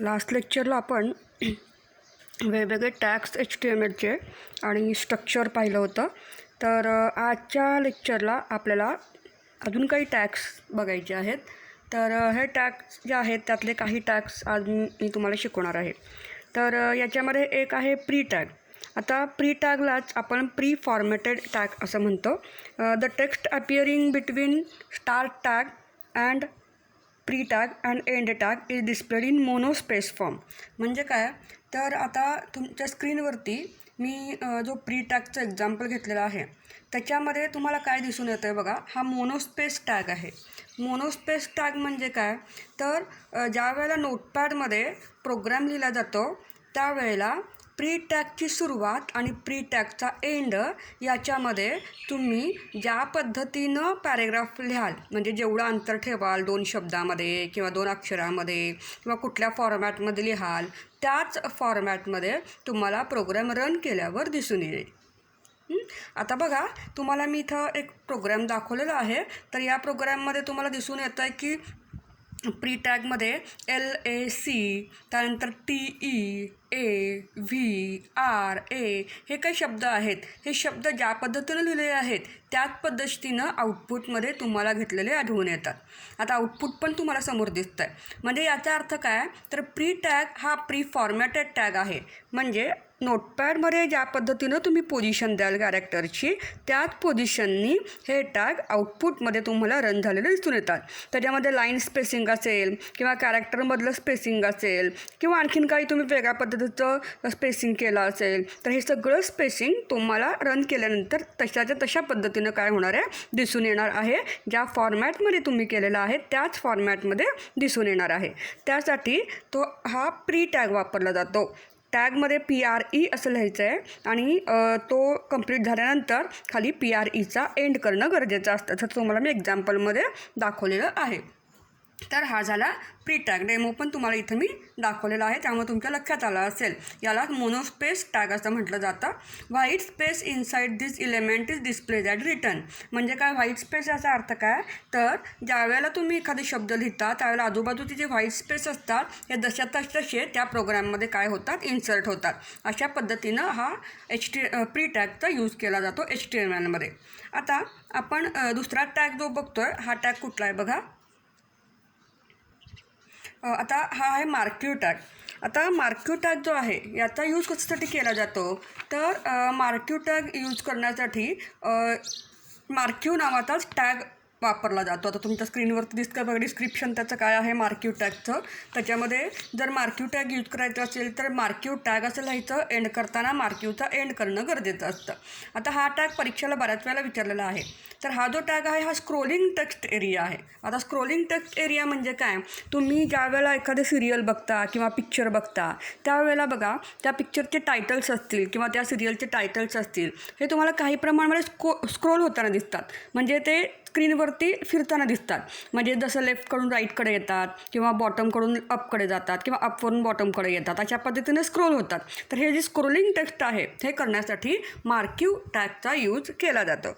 Last लेक्चरला आपण वेगवेगळे tags HTMLचे आणि स्ट्रक्चर पाहिलं होतं. तर आजच्या लेक्चरला आपल्याला अजून काही टॅग्स बघायचे आहेत. तर हे टॅग्स जे आहेत त्यातले काही टॅग्स आज मी तुम्हाला शिकवणार आहे. तर याच्यामध्ये एक आहे प्री टॅग. आता प्री टॅगलाच आपण प्री फॉर्मॅटेड टॅग असं म्हणतो. The text appearing between start tag and pre tag and end tag is displayed in monospace form. म्हणजे काय, तर आता तुमच्या स्क्रीनवरती मी जो प्री टॅगचं एक्झाम्पल घेतलेला आहे त्याच्यामध्ये तुम्हाला काय दिसून येतं आहे बघा, हा मोनोस्पेस टॅग आहे. मोनोस्पेस टॅग म्हणजे काय, तर ज्या वेळेला नोटपॅडमध्ये प्रोग्राम लिहिला जातो त्यावेळेला प्री टॅगची सुरुवात आणि प्री टॅगचा एंड याच्यामध्ये तुम्ही ज्या पद्धतीनं पॅरेग्राफ लिहाल, म्हणजे जेवढं अंतर ठेवाल 2 शब्दामध्ये किंवा 2 अक्षरामध्ये किंवा कुठल्या फॉर्मॅटमध्ये लिहाल त्याच फॉर्मॅटमध्ये तुम्हाला प्रोग्राम रन केल्यावर दिसून येईल. आता बघा, तुम्हाला मी इथं एक प्रोग्राम दाखवलेला आहे. तर या प्रोग्राममध्ये तुम्हाला दिसून येतं आहे की प्री टॅगमध्ये LAC, त्यानंतर TE, AVRA हे काही शब्द आहेत. हे शब्द ज्या पद्धतीनं लिहिलेले आहेत त्याच पद्धतीनं आउटपुटमध्ये तुम्हाला घेतलेले आढळून येतात. आता आउटपुट पण तुम्हाला समोर दिसतं आहे. म्हणजे याचा अर्थ काय, तर प्री टॅग हा प्री फॉर्मॅटेड टॅग आहे. म्हणजे नोटपॅडमध्ये ज्या पद्धतीनं तुम्ही पोझिशन द्याल कॅरेक्टरची त्याच पोझिशननी हे टॅग आउटपुटमध्ये तुम्हाला रन झालेले दिसून येतात. त्याच्यामध्ये लाईन स्पेसिंग असेल किंवा कॅरेक्टरमधलं स्पेसिंग असेल किंवा आणखीन काही तुम्ही वेगळ्या पद्धतीचं स्पेसिंग केलं असेल तर हे सगळं स्पेसिंग तुम्हाला रन केल्यानंतर तशाच्या तशा पद्धतीनं काय होणार आहे, दिसून येणार आहे. ज्या फॉर्मॅटमध्ये तुम्ही केलेला आहे त्याच फॉर्मॅटमध्ये दिसून येणार आहे. त्यासाठी तो हा प्री टॅग वापरला जातो. टॅगमध्ये PRE असं लिहायचं आहे आणि तो कंप्लीट झाल्यानंतर खाली PREचा एंड करणं गरजेचं असतं. तर तुम्हाला मी एक्झाम्पलमध्ये दाखवलेलं आहे. तर हा झाला प्री टॅग. डेमो पण तुम्हाला इथं मी दाखवलेला आहे, त्यामुळे तुमच्या लक्षात आलं असेल. याला मोनोस्पेस टॅग असं म्हटलं जातं. White space inside this element is displayed at return. म्हणजे काय, व्हाईट स्पेस याचा अर्थ काय, तर ज्या वेळेला तुम्ही एखादे शब्द लिहिता त्यावेळेला आजूबाजूचे जे व्हाईट स्पेस असतात हे जशा तसे त्या प्रोग्राममध्ये काय होतात, इन्सर्ट होतात. अशा पद्धतीनं हा प्री टॅगचा यूज केला जातो HTMLमध्ये. आता आपण दुसरा टॅग जो बघतोय, हा टॅग कुठला आहे बघा. आता हा आहे मार्क्यू टॅग. आता मार्क्यू टॅग जो आहे याचा यूज कशासाठी केला जातो, तर मार्क्यू टॅग यूज करण्यासाठी मार्क्यू नावाचाच टॅग वापरला जातो. आता तुमच्या स्क्रीनवरती दिसतं बघा डिस्क्रिप्शन त्याचं काय आहे मार्क्यू टॅगचं. त्याच्यामध्ये जर मार्क्यू टॅग यूज करायचं असेल तर मार्क्यू टॅग असं लिहायचं, एंड करताना मार्क्यूचा एंड करणं गरजेचं असतं. आता हा टॅग परीक्षेला बऱ्याच वेळेला विचारलेला आहे. तर हा जो टॅग आहे हा स्क्रोलिंग टेक्स्ट एरिया आहे. आता स्क्रोलिंग टेक्स्ट एरिया म्हणजे काय, तुम्ही ज्या वेळेला एखादे सिरियल बघता किंवा पिक्चर बघता त्यावेळेला बघा त्या पिक्चरचे टायटल्स असतील किंवा त्या सिरियलचे टायटल्स असतील हे तुम्हाला काही प्रमाणामध्ये स्क्रोल होताना दिसतात. म्हणजे ते स्क्रीनवरती फिरताना दिसतात. म्हणजे जसं लेफ्टकडून राईटकडे येतात किंवा बॉटमकडून अपकडे जातात किंवा अपवरून बॉटमकडे येतात, अशा पद्धतीने स्क्रोल होतात. तर हे जे स्क्रोलिंग टेक्स्ट आहे हे करण्यासाठी मार्क्यू टॅगचा यूज केला जातो.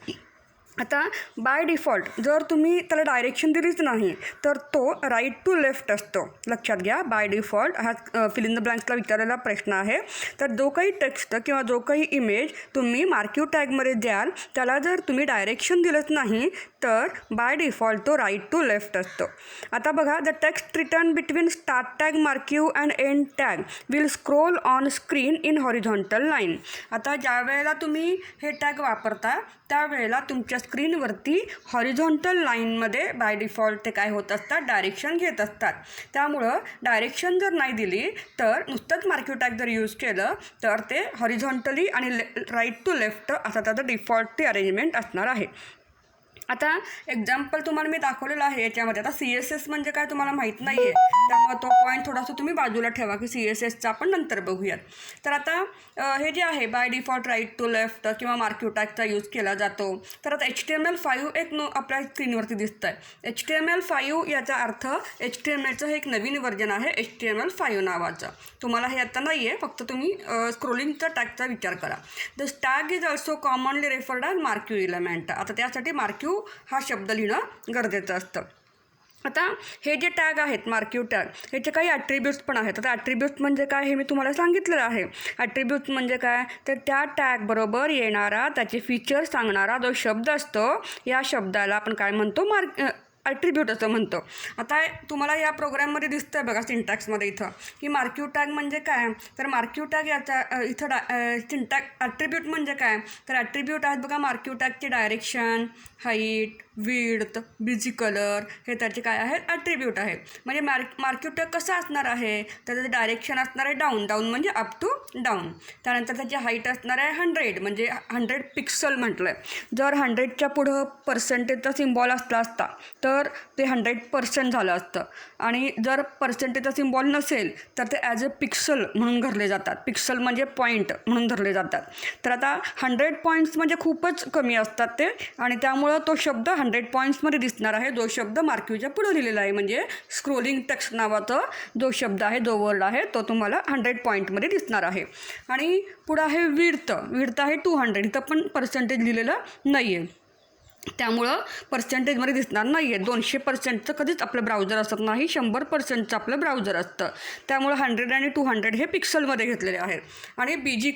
आता बाय डिफॉल्ट जर तुम्ही त्याला डायरेक्शन दिलीच नाही तर तो राईट टू लेफ्ट असतो. लक्षात घ्या, बाय डिफॉल्ट हा फिल इन द ब्लँक्सला विचारलेला प्रश्न आहे. तर जो काही टेक्स्ट किंवा जो काही इमेज तुम्ही मार्क्यू टॅगमध्ये द्याल त्याला जर तुम्ही डायरेक्शन दिलंच नाही तर बाय डिफॉल्ट तो राईट टू लेफ्ट असतो. आता बघा, the text return between start tag marquee and end tag will scroll on screen in horizontal line. आता ज्या वेळेला तुम्ही हे टॅग वापरता त्यावेळेला तुमच्या स्क्रीनवरती हॉरिझॉन्टल लाईनमध्ये बाय डिफॉल्ट ते काय होत असतात, डायरेक्शन घेत असतात. त्यामुळं डायरेक्शन जर नाही दिली तर नुसतंच मार्क्यू टॅग जर यूज केलं तर ते हॉरिझॉन्टली आणि राईट टू लेफ्ट असा त्याचं डिफॉल्ट ती अरेंजमेंट असणार आहे. आता एक्झाम्पल तुम्हाला मी दाखवलेलं आहे याच्यामध्ये. आता CSS म्हणजे काय तुम्हाला माहीत नाही आहे, त्यामुळे तो पॉईंट थोडासा तुम्ही बाजूला ठेवा की CSSचा आपण नंतर बघूयात. तर आता हे जे आहे by default right to left किंवा मार्क्यू टॅगचा यूज केला जातो. तर आता HTML5 एक आपल्या स्क्रीनवरती दिसतं आहे. HTML5 याचा अर्थ HTMLचं हे एक नवीन व्हर्जन आहे HTML5 नावाचं. तुम्हाला हे आता नाही आहे, फक्त तुम्ही स्क्रोलिंगचा टॅगचा विचार करा. The tag is also commonly referred as marquee element. आता त्यासाठी मार्क्यू हा शब्द लिहिणं गरजेचं असतं. आता हे जे टॅग आहेत मार्किव टॅग ह्याचे काही ॲट्रिब्यूट्स पण आहेत. आता ॲट्रिब्यूट्स म्हणजे काय हे मी तुम्हाला सांगितलेलं आहे. ॲट्रिब्यूट्स म्हणजे काय तर त्या टॅगबरोबर येणारा त्याचे फीचर्स सांगणारा जो शब्द असतो या शब्दाला आपण काय म्हणतो ॲट्रिब्यूट असं म्हणतो. आता तुम्हाला या प्रोग्राममध्ये दिसतं आहे बघा सिंटॅक्समध्ये इथं की मार्किव टॅग म्हणजे काय तर मार्किव टॅग याचा इथं ॲट्रिब्यूट म्हणजे काय तर ॲट्रिब्यूट आहेत बघा मार्किव टॅगचे डायरेक्शन, हाईट, विड्थ, बिझी कलर हे त्याचे काय आहेत ॲट्रिब्यूट आहेत. म्हणजे मार्किव टॅग कसं असणार आहे तर त्याचं डायरेक्शन असणार आहे डाऊन म्हणजे अप टू डाऊन. त्यानंतर त्याची हाईट असणार आहे 100 म्हणजे 100 पिक्सल म्हटलं आहे. जर 100च्या पुढं पर्सेंटेजचा सिम्बॉल असता तर ते 100% झालं असतं आणि जर पर्सेंटेजचा सिम्बॉल नसेल तर ते ॲज अ पिक्सल म्हणून धरले जातात. पिक्सल म्हणजे पॉईंट म्हणून धरले जातात. तर आता 100 पॉईंट्स म्हणजे खूपच कमी असतात ते आणि त्यामुळं तो शब्द 100 पॉईंट्समध्ये दिसणार आहे जो शब्द मार्किवच्या पुढं लिहिलेला आहे. म्हणजे स्क्रोलिंग टेक्स्ट नावाचा जो शब्द आहे जो वर्ड आहे तो तुम्हाला 100 पॉईंटमध्ये दिसणार आहे. आणि पुढं आहे विड्थ आहे 200. इथं पण पर्सेंटेज लिहिलेलं नाही आहे त्यामुळं पर्सेंटेजमध्ये दिसणार नाही आहे. 200%चं कधीच आपलं ब्राउझर असत नाही, 100%चं आपलं ब्राउझर असतं. त्यामुळं 100 आणि 200 हे पिक्सलमध्ये घेतलेले आहेत. आणि बीजी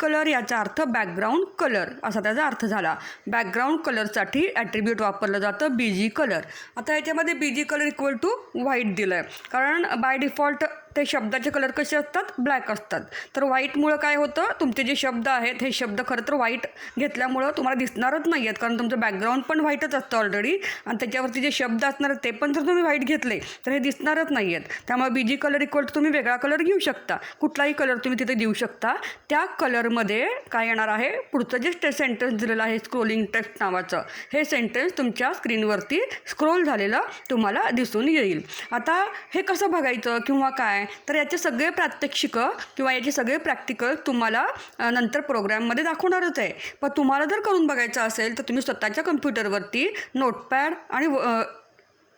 कलर याचा अर्थ बॅकग्राऊंड कलर असा त्याचा अर्थ झाला. बॅकग्राऊंड कलरसाठी ॲट्रिब्यूट वापरलं जातं बीजी कलर. आता याच्यामध्ये BG colour equal to white दिलं आहे कारण बाय डिफॉल्ट ते शब्दाचे कलर कसे असतात ब्लॅक असतात. तर व्हाईटमुळं काय होतं तुमचे जे शब्द आहेत हे शब्द खरं तर व्हाईट घेतल्यामुळं तुम्हाला दिसणारच नाही आहेत कारण तुमचं बॅकग्राऊंड पण व्हाईटच असतं ऑलरेडी आणि त्याच्यावरती जे शब्द असणार ते पण जर तुम्ही व्हाईट घेतले तर हे दिसणारच नाही आहेत. त्यामुळे बीजी कलर इक्वल टू तुम्ही वेगळा कलर घेऊ शकता, कुठलाही कलर तुम्ही तिथे देऊ शकता. त्या कलरमध्ये काय येणार आहे पुढचं जे सेंटेन्स दिलेलं आहे स्क्रोलिंग टेक्स्ट नावाचं हे सेंटेन्स तुमच्या स्क्रीनवरती स्क्रोल झालेलं तुम्हाला दिसून येईल. आता हे कसं बघायचं किंवा काय तर याचे सगळे प्रात्यक्षिकं किंवा याचे सगळे प्रॅक्टिकल तुम्हाला नंतर प्रोग्राममध्ये दाखवणारच आहे. पण तुम्हाला जर करून बघायचं असेल तर तुम्ही स्वतःच्या कम्प्युटरवरती नोटपॅड आणि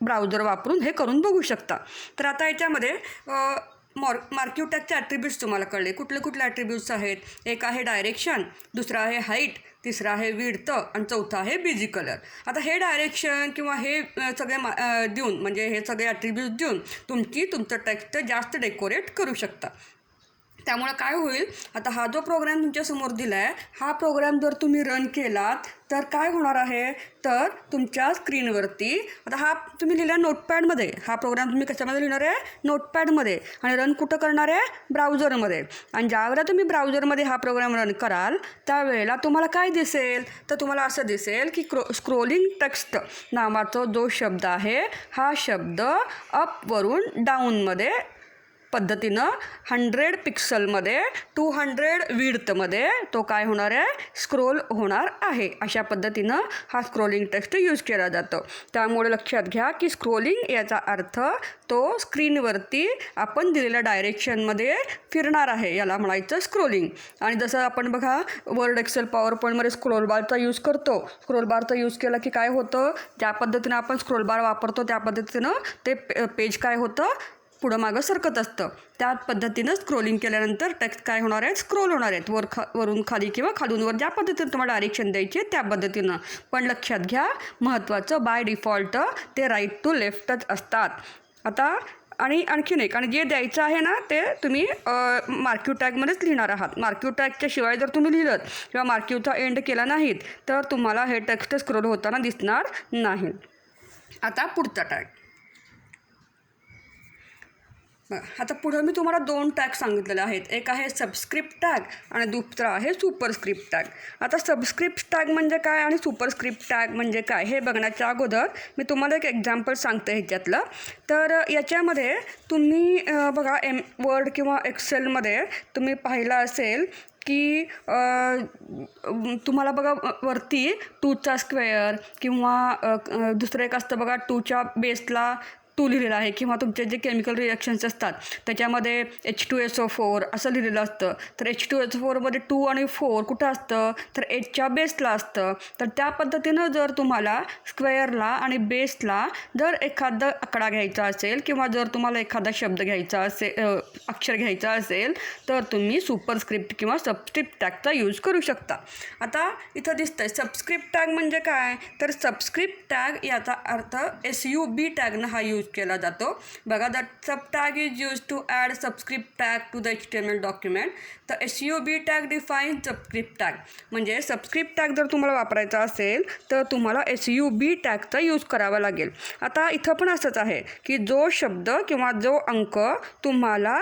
ब्राउझर वापरून हे करून बघू शकता. तर आता याच्यामध्ये मार्किव टॅगचे ॲट्रिब्यूट्स तुम्हाला कळले. कुठले ॲट्रिब्यूट्स आहेत. एक आहे डायरेक्शन, दुसरा आहे हाईट, तिसरा आहे विड्थ आणि चौथा आहे बीजी कलर. आता हे डायरेक्शन किंवा हे सगळे देऊन म्हणजे हे सगळे ॲट्रिब्यूट्स देऊन तुमचं टेक्स्ट जास्त डेकोरेट करू शकता. त्यामुळं काय होईल आता हा जो प्रोग्राम तुमच्यासमोर दिला आहे हा प्रोग्राम जर तुम्ही रन केलात तर काय होणार आहे तर तुमच्या स्क्रीनवरती आता हा तुम्ही लिहिला नोटपॅडमध्ये. हा प्रोग्राम तुम्ही कशामध्ये लिहिणार आहे नोटपॅडमध्ये आणि रन कुठं करणार आहे ब्राउझरमध्ये. आणि ज्यावेळेला तुम्ही ब्राउझरमध्ये हा प्रोग्राम रन कराल त्यावेळेला तुम्हाला काय दिसेल तर तुम्हाला असं दिसेल की स्क्रोलिंग टेक्स्ट नावाचा जो शब्द आहे हा शब्द अपवरून डाऊनमध्ये पद्धतीनं 100 पिक्सलमध्ये 200 विड्थमध्ये तो काय होणार आहे स्क्रोल होणार आहे. अशा पद्धतीनं हा स्क्रोलिंग टेक्स्ट यूज केला जातो. त्यामुळे लक्षात घ्या की स्क्रोलिंग याचा अर्थ तो स्क्रीनवरती आपण दिलेल्या डायरेक्शनमध्ये फिरणार आहे याला म्हणायचं स्क्रोलिंग. आणि जसं आपण बघा वर्ड एक्सेल पॉवर पॉईंटमध्ये स्क्रोल बारचा यूज करतो. स्क्रोल बारचा यूज केला की काय होतं ज्या पद्धतीनं आपण स्क्रोल बार वापरतो त्या पद्धतीनं ते पेज काय होतं पुढं मागं सरकत असतं. त्या पद्धतीनं स्क्रोलिंग केल्यानंतर टेक्स्ट काय होणार आहे स्क्रोल होणार आहेत वरून खाली किंवा खालून वर ज्या पद्धतीनं तुम्हाला डायरेक्शन द्यायचे त्या पद्धतीनं. पण लक्षात घ्या महत्त्वाचं बाय डिफॉल्ट ते राईट टू लेफ्टच असतात. आता आणि आणखीन एक आणि जे द्यायचं आहे ना ते तुम्ही मार्किव टॅगमध्येच लिहिणार आहात. मार्किव टॅगच्या शिवाय जर तुम्ही लिहिलं किंवा मार्किवचा एंड केला नाहीत तर तुम्हाला हे टेक्स्ट स्क्रोल होताना दिसणार नाही. आता पुढचा टॅग आता पुढं मी तुम्हाला 2 टॅग सांगितलेले आहेत. एक आहे सबस्क्रिप्ट टॅग आणि दुसरा आहे सुपरस्क्रिप्ट टॅग. आता सबस्क्रिप्ट टॅग म्हणजे काय आणि सुपरस्क्रिप्ट टॅग म्हणजे काय हे बघण्याच्या अगोदर मी तुम्हाला एक एक्झाम्पल सांगते ह्याच्यातलं. तर याच्यामध्ये तुम्ही बघा वर्ड किंवा एक्सेलमध्ये तुम्ही पाहिलं असेल की तुम्हाला बघा वरती 2चा स्क्वेअर किंवा दुसरं एक असतं बघा 2च्या बेसला H2 लिहिलेलं आहे किंवा तुमचे जे केमिकल रिॲक्शन्स असतात त्याच्यामध्ये H2SO4 असं लिहिलेलं असतं, तर H2SO4मध्ये 2 आणि 4 कुठं असतं, तर Hच्या बेसला असतं. तर त्या पद्धतीनं जर तुम्हाला स्क्वेअरला आणि बेसला जर एखादा आकडा घ्यायचा असेल किंवा जर तुम्हाला एखादा शब्द घ्यायचा असेल, अक्षर घ्यायचा असेल, तर तुम्ही सुपरस्क्रिप्ट किंवा सबस्क्रिप्ट टॅगचा यूज करू शकता. आता इथं दिसतंय सबस्क्रिप्ट टॅग म्हणजे काय, तर सबस्क्रिप्ट टॅग याचा अर्थ SUB टॅगनं हा यूज केला जातो. बघा, that sub tag is use to add subscript tag to the HTML document. तर SUB tag define subscript tag. म्हणजे सबस्क्रिप्ट टॅग जर तुम्हाला वापरायचा असेल तर तुम्हाला SUB टॅगचा यूज करावा लागेल. आता इथं पण असंच आहे की जो शब्द किंवा जो अंक तुम्हाला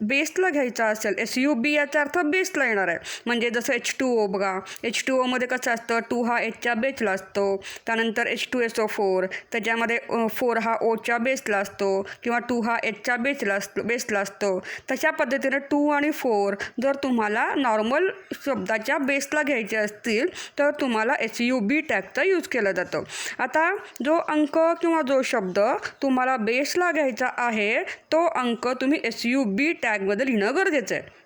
बेसला घ्यायचा असेल, SUB याचा अर्थ बेसला येणार आहे. म्हणजे जसं H2O बघा, H2Oमध्ये कसं असतं, 2 हा Hच्या बेसला असतो. त्यानंतर H2SO4 त्याच्यामध्ये 4 हा Oच्या बेसला असतो किंवा 2 हा Hच्या बेसला असतो. तशा पद्धतीने 2 आणि 4 जर तुम्हाला नॉर्मल शब्दाच्या बेसला घ्यायचे असतील तर तुम्हाला SUB टॅगचा यूज केला जातो. आता जो अंक किंवा जो शब्द तुम्हाला बेसला घ्यायचा आहे तो अंक तुम्ही SUB टॅगमध्ये लिहिणं गरजेचं आहे.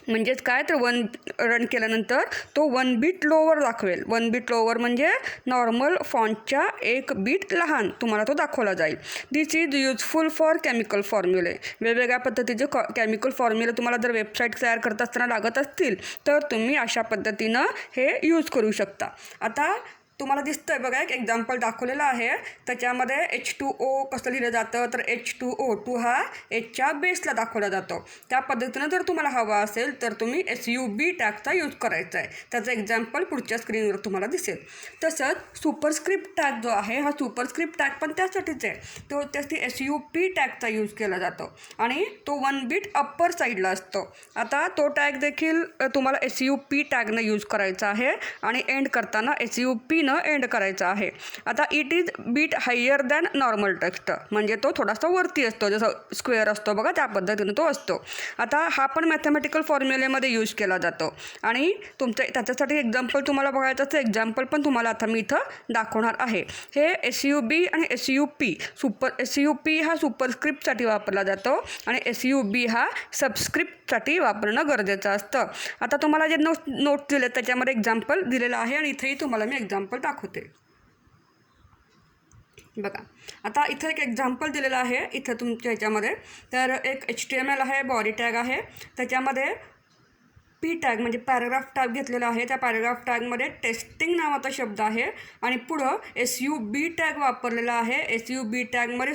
म्हणजेच काय, तर 1 रन केल्यानंतर तो 1 बीट लोवर दाखवेल. 1 बीट लोवर म्हणजे नॉर्मल फॉन्टच्या 1 बीट लहान तुम्हाला तो दाखवला जाईल. दिस इज युजफुल फॉर केमिकल फॉर्म्युले. वेगवेगळ्या पद्धतीचे केमिकल फॉर्म्युले तुम्हाला जर वेबसाईट तयार करत असताना लागत असतील तर तुम्ही अशा पद्धतीनं हे यूज करू शकता. आता तुम्हाला दिसतं आहे बघा, एक एक्झाम्पल दाखवलेलं आहे. त्याच्यामध्ये H2O कसं लिहिलं जातं, तर H2O हा Hच्या बेसला दाखवला जातो. त्या पद्धतीनं जर तुम्हाला हवा असेल तर तुम्ही SUB टॅगचा यूज करायचा आहे. त्याचं एक्झाम्पल पुढच्या स्क्रीनवर तुम्हाला दिसेल. तसंच सुपरस्क्रिप्ट टॅग जो आहे, हा सुपरस्क्रिप्ट टॅग पण त्यासाठीच आहे. तो त्यासाठी SUP टॅगचा यूज केला जातो आणि तो 1 बीट अप्पर साईडला असतो. आता तो टॅग देखील तुम्हाला SUP टॅगनं यूज करायचा आहे आणि एंड करताना SUP एंड करायचा आहे. आता it is bit higher than normal text, म्हणजे तो थोडासा वरती असतो, जसं स्क्वेअर असतो बघा त्या पद्धतीने तो असतो. आता हा पण मॅथमॅटिकल फॉर्म्युलेमध्ये यूज केला जातो आणि त्याच्यासाठी एक्झाम्पल तुम्हाला बघायचं असं एक्झाम्पल पण तुम्हाला आता मी इथं दाखवणार आहे. हे SUB आणि SUP हा सुपरस्क्रिप्टसाठी वापरला जातो आणि SUB हा सबस्क्रिप्टसाठी वापरणं गरजेचं असतं. आता तुम्हाला जे नोट्स दिले त्याच्यामध्ये एक्झाम्पल दिलेलं आहे आणि इथेही तुम्हाला मी एक्झाम्पल दाखवते. बघा, आता इथं एक एक्झाम्पल दिलेलं आहे इथं तुमच्या ह्याच्यामध्ये. तर एक HTML आहे, बॉडी टॅग आहे, त्याच्यामध्ये P टॅग म्हणजे पॅराग्राफ टॅग घेतलेला आहे. त्या पॅराग्राफ टॅगमध्ये टेस्टिंग नावाचा शब्द आहे आणि पुढं SUB टॅग वापरलेला आहे. SUB टॅगमध्ये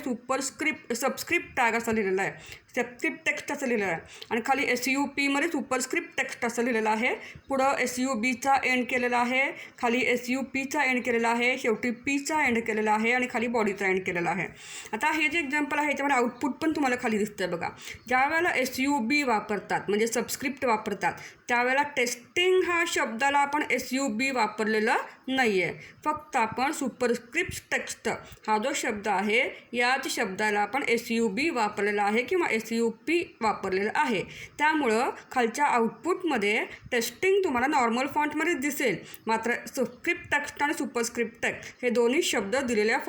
सबस्क्रिप्ट टॅग असं लिहिलेलं आहे, सबस्क्रिप्ट टेक्स्ट असं लिहिलेलं आहे आणि खाली SUPमध्ये सुपरस्क्रिप्ट टेक्स्ट असं लिहिलेलं आहे. पुढं SUBचा एंड केलेला आहे, खाली SUPचा एंड केलेला आहे, शेवटी Pचा एंड केलेला आहे आणि खाली बॉडीचा एंड केलेला आहे. आता हे जे एक्झाम्पल आहे ह्याच्यामध्ये आउटपुट पण तुम्हाला खाली दिसतं बघा. ज्या वेळेला SUB वापरतात म्हणजे सबस्क्रिप्ट वापरतात त्यावेळेला टेस्टिंग हा शब्दाला आपण SUB वापरलेला नाही आहे. फक्त आपण सुपरस्क्रिप्ट टेक्स्ट हा जो शब्द आहे याच शब्दाला आपण SUB वापरलेला आहे किंवा SUP वापरलेलं आहे. त्यामुळं खालच्या आउटपुटमध्ये टेस्टिंग तुम्हाला नॉर्मल फॉन्टमध्येच दिसेल, मात्र सबस्क्रिप्ट टेक्स्ट आणि सुपरस्क्रिप्ट टेक्स्ट हे दोन्ही शब्द दिलेल्या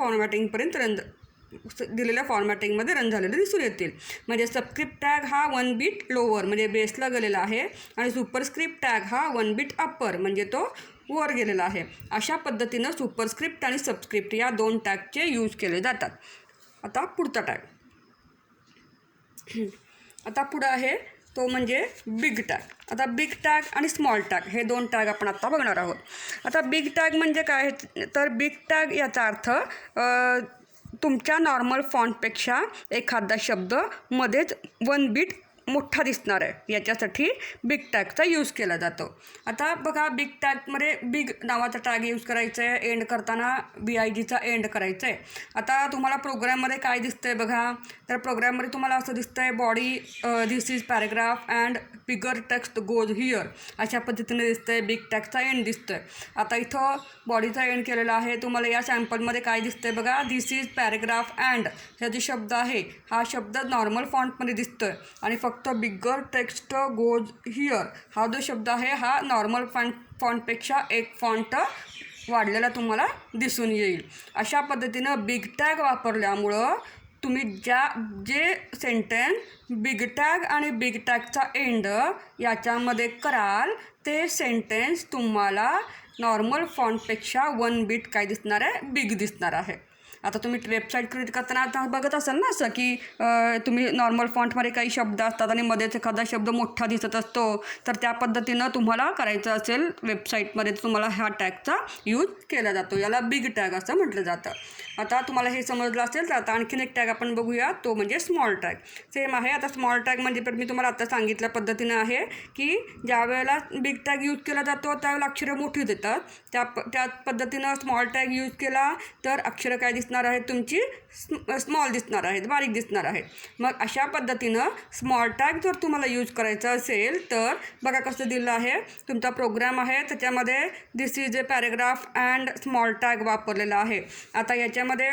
फॉर्मॅटिंगमध्ये रन झालेले दिसून येतील. म्हणजे सबस्क्रिप्ट टॅग हा 1 बीट लोअर म्हणजे बेसला गेलेला आहे आणि सुपरस्क्रिप्ट टॅग हा 1 बीट अप्पर म्हणजे तो वर गेलेला आहे. अशा पद्धतीनं सुपरस्क्रिप्ट आणि सबस्क्रिप्ट या 2 टॅगचे यूज केले जातात. आता पुढचा टॅग, आता पुढं आहे तो म्हणजे बिग टॅग. आता बिग टॅग आणि स्मॉल टॅग हे 2 टॅग आपण आत्ता बघणार आहोत. आता बिग टॅग म्हणजे काय, तर बिग टॅग याचा अर्थ तुमच्या नॉर्मल फॉन्टपेक्षा एखादा शब्द मध्येच 1 बीट मोठा दिसणार आहे, याच्यासाठी बिग टॅगचा यूज केला जातो. आता बघा, बिग टॅगमध्ये बिग नावाचा टॅग यूज करायचा आहे, एंड करताना BIGचा एंड करायचं आहे. आता तुम्हाला प्रोग्राममध्ये काय दिसतं आहे बघा, तर प्रोग्राममध्ये तुम्हाला असं दिसतं आहे body this is paragraph and bigger text goes here अशा पद्धतीने दिसतं आहे. बिग टॅगचा एंड दिसतो आहे. आता इथं बॉडीचा एंड केलेला आहे. तुम्हाला या सॅम्पलमध्ये काय दिसतं आहे बघा, दिस इज पॅराग्राफ अँड हा जो शब्द आहे हा शब्द नॉर्मल फॉन्टमध्ये दिसतो आहे आणि फक्त बिगर टेक्स्ट गोज हिअर हा जो शब्द आहे हा नॉर्मल फॉन्टपेक्षा एक फॉन्ट वाढलेला तुम्हाला दिसून येईल. अशा पद्धतीनं बिग टॅग वापरल्यामुळं तुम्ही जे सेंटेन्स बिग टॅग आणि बिग टॅगचा एंड याच्यामध्ये कराल ते सेंटेन्स तुम्हाला नॉर्मल फॉन्टपेक्षा 1 बीट काय दिसणार आहे, बिग दिसणार आहे. आता तुम्ही वेबसाईट क्रिएट करताना आता बघत असाल ना असं की तुम्ही नॉर्मल फॉन्टमध्ये काही शब्द असतात आणि मध्येच एखादा शब्द मोठा दिसत असतो, तर त्या पद्धतीनं तुम्हाला करायचं असेल वेबसाईटमध्ये तुम्हाला ह्या टॅगचा यूज केला जातो. याला बिग टॅग असं म्हटलं जातं. आता तुम्हाला हे समजलं असेल तर आता आणखीन एक टॅग आपण बघूया, तो म्हणजे स्मॉल टॅग. सेम आहे. आता स्मॉल टॅग म्हणजे पण मी तुम्हाला आता सांगितल्या पद्धतीनं आहे की ज्या वेळेला बिग टॅग यूज केला जातो त्यावेळेला अक्षरं मोठी देतात. त्या पद्धतीनं स्मॉल टॅग यूज केला तर अक्षरं काय दिसणार आहेत, तुमची स्मॉल दिसणार आहेत, बारीक दिसणार आहेत. मग अशा पद्धतीनं स्मॉल टॅग जर तुम्हाला यूज करायचं असेल तर बघा कसं दिलं आहे. तुमचा प्रोग्राम आहे त्याच्यामध्ये this is a paragraph and small tag वापरलेला आहे. आता याच्यामध्ये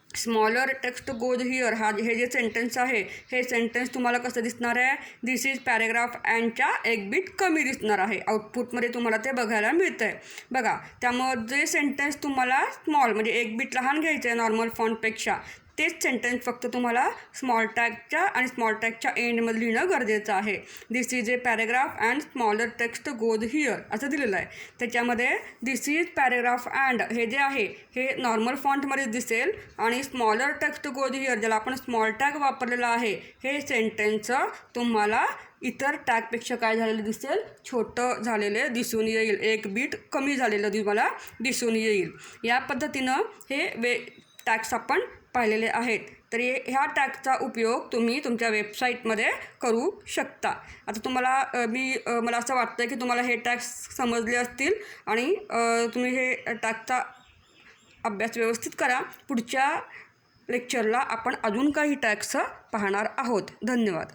स्मॉलर टेक्स्ट गोज हिअर हे जे सेंटेन्स आहे हे सेंटेन्स तुम्हाला कसं दिसणार आहे, दिस इज पॅरेग्राफ अँडच्या 1 बीट कमी दिसणार आहे. आउटपुटमध्ये तुम्हाला ते बघायला मिळतं आहे. बघा त्यामुळं जे सेंटेन्स तुम्हाला स्मॉल म्हणजे 1 बीट लहान घ्यायचं आहे नॉर्मल फॉन्टपेक्षा, तेच सेंटेन्स फक्त तुम्हाला स्मॉल टॅगच्या आणि स्मॉल टॅगच्या एंडमध्ये लिहिणं गरजेचं आहे. This is a paragraph and smaller text goes here असं दिलेलं आहे. त्याच्यामध्ये दिस इज पॅरेग्राफ अँड हे जे आहे हे नॉर्मल फॉन्टमध्ये दिसेल आणि स्मॉलर टेक्स्ट गोज हिअर ज्याला आपण स्मॉल टॅग वापरलेला आहे हे सेंटेन्स तुम्हाला इतर टॅगपेक्षा काय झालेलं दिसेल, छोटं झालेले दिसून येईल, 1 बीट कमी झालेलं तुम्हाला दिसून येईल. या पद्धतीनं हे टॅग्स आपण पाहिलेले आहेत. तर ह्या टॅगचा उपयोग तुम्ही तुमच्या वेबसाईटमध्ये करू शकता. आता मला असं वाटतं की तुम्हाला हे टॅग्स समजले असतील आणि तुम्ही हे टॅगचा अभ्यास व्यवस्थित करा. पुढच्या लेक्चरला आपण अजून काही टॅग्स पाहणार आहोत. धन्यवाद.